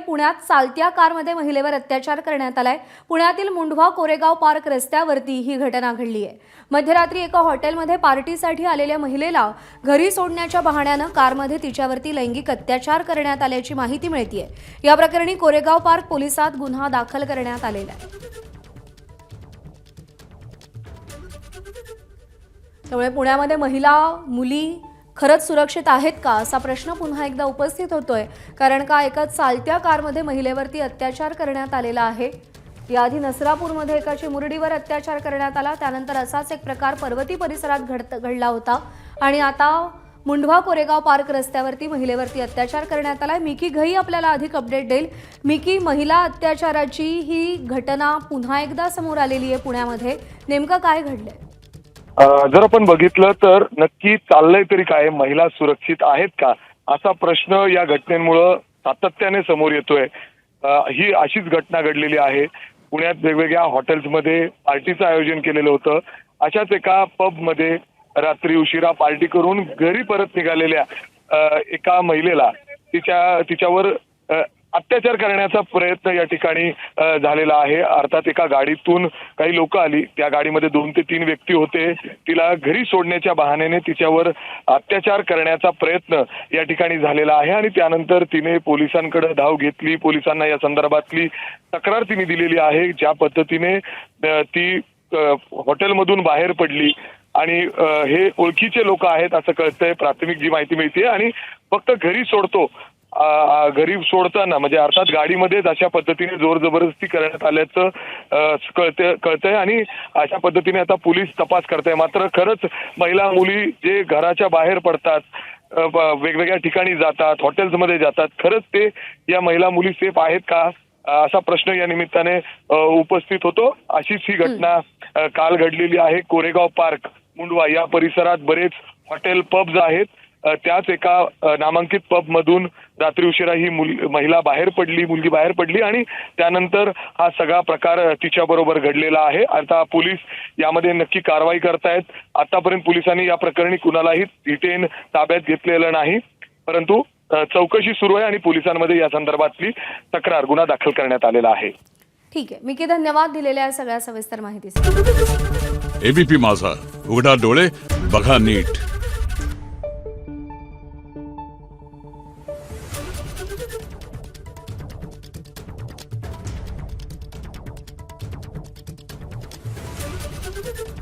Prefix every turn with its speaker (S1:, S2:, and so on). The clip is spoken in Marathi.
S1: पुण्यात चालत्या कारमध्ये महिलेवर अत्याचार करण्यात आलाय। पुण्यातील मुंढवा कोरेगाव पार्क रस्त्यावरती ही घटना घडली आहे। मध्यरात्री एका हॉटेलमध्ये पार्टीसाठी आलेल्या महिलेला घरी सोडण्याच्या बहाण्याने कारमध्ये तिच्यावरती लैंगिक अत्याचार करण्यात आल्याची माहिती मिळतेय। या प्रकरणी कोरेगाव पार्क पोलिसात गुन्हा दाखल करण्यात आलेला आहे। त्यामुळे पुण्यामध्ये महिला मुली खरंच सुरक्षित आहेत का असा प्रश्न पुन्हा एकदा उपस्थित होतोय। कारण का एका चालत्या कारमध्ये महिलेवरती अत्याचार करण्यात आलेला आहे। याआधी नसरापूरमध्ये एका चिमुरडीवर अत्याचार करण्यात आला, त्यानंतर असाच एक प्रकार पर्वती परिसरात घडला होता आणि आता मुंढवा कोरेगाव पार्क रस्त्यावरती महिलेवरती अत्याचार करण्यात आलाय। मिकी घई आपल्याला अधिक अपडेट देईल। मिकी, महिला अत्याचाराची ही घटना पुन्हा एकदा समोर आलेली आहे पुण्यामध्ये, नेमकं काय घडलंय?
S2: जर आपण बघितलं तर नक्की चाललंय तरी काय, महिला सुरक्षित आहेत का असा प्रश्न या घटनेमुळे सातत्याने समोर येतोय। ही अशीच घटना घडलेली आहे। पुण्यात वेगवेगळ्या हॉटेल्समध्ये पार्टीचं आयोजन केलेलं होतं। अशाच एका पबमध्ये रात्री उशिरा पार्टी करून घरी परत निघालेल्या एका महिलेला तिच्यावर अत्याचार करण्याचा प्रयत्न या ठिकाणी झालेला आहे। अर्थात एका गाडीतून काही लोक आली, त्या गाडीमध्ये 2 ते 3 व्यक्ती होते। तिला घरी सोडण्याच्या बहाण्याने तिच्यावर अत्याचार करण्याचा प्रयत्न या ठिकाणी झालेला आहे आणि त्यानंतर तिने पोलिसांकडे धाव घेतली। पोलिसांना या संदर्भातली तक्रार तिने दिलेली आहे। ज्या पद्धतीने ती हॉटेलमधून बाहेर पडली आणि हे ओळखीचे लोक आहेत असं कळतंय, प्राथमिक जी माहिती मिळते, आणि फक्त घरी घरी सोडताना म्हणजे अर्थात गाडीमध्येच अशा पद्धतीने जोर जबरदस्ती करण्यात आल्याचं कळतंय आणि अशा पद्धतीने आता पोलीस तपास करताय। मात्र खरंच महिला मुली जे घराच्या बाहेर पडतात, वेगवेगळ्या ठिकाणी जातात, हॉटेल्समध्ये जातात, खरंच ते या महिला मुली सेफ आहेत का असा प्रश्न या निमित्ताने उपस्थित होतो। अशीच ही घटना काल घडलेली आहे। कोरेगाव पार्क मुंढवा या परिसरात बरेच हॉटेल पब्स आहेत। त्याच एका नामांकित पब मधून रात्री उशिरा ही मुलगी बाहेर पडली आणि त्यानंतर हा सगळा प्रकार तिच्याबरोबर घडलेला आहे। आता पोलीस यामध्ये नक्की कारवाई करतायत। आतापर्यंत पोलिसांनी या प्रकरणी कुणालाही डिटेन ताब्यात घेतलेलं नाही, परंतु चौकशी सुरू आहे आणि पोलिसांमध्ये या संदर्भातली गुन्हा दाखल करण्यात आलेला आहे।
S1: ठीक आहे मिकी, धन्यवाद दिलेल्या सगळ्या सविस्तर माहितीसाठी।
S3: एबीपी माझा, उघडा डोळे बघा नीट।
S1: Thank you.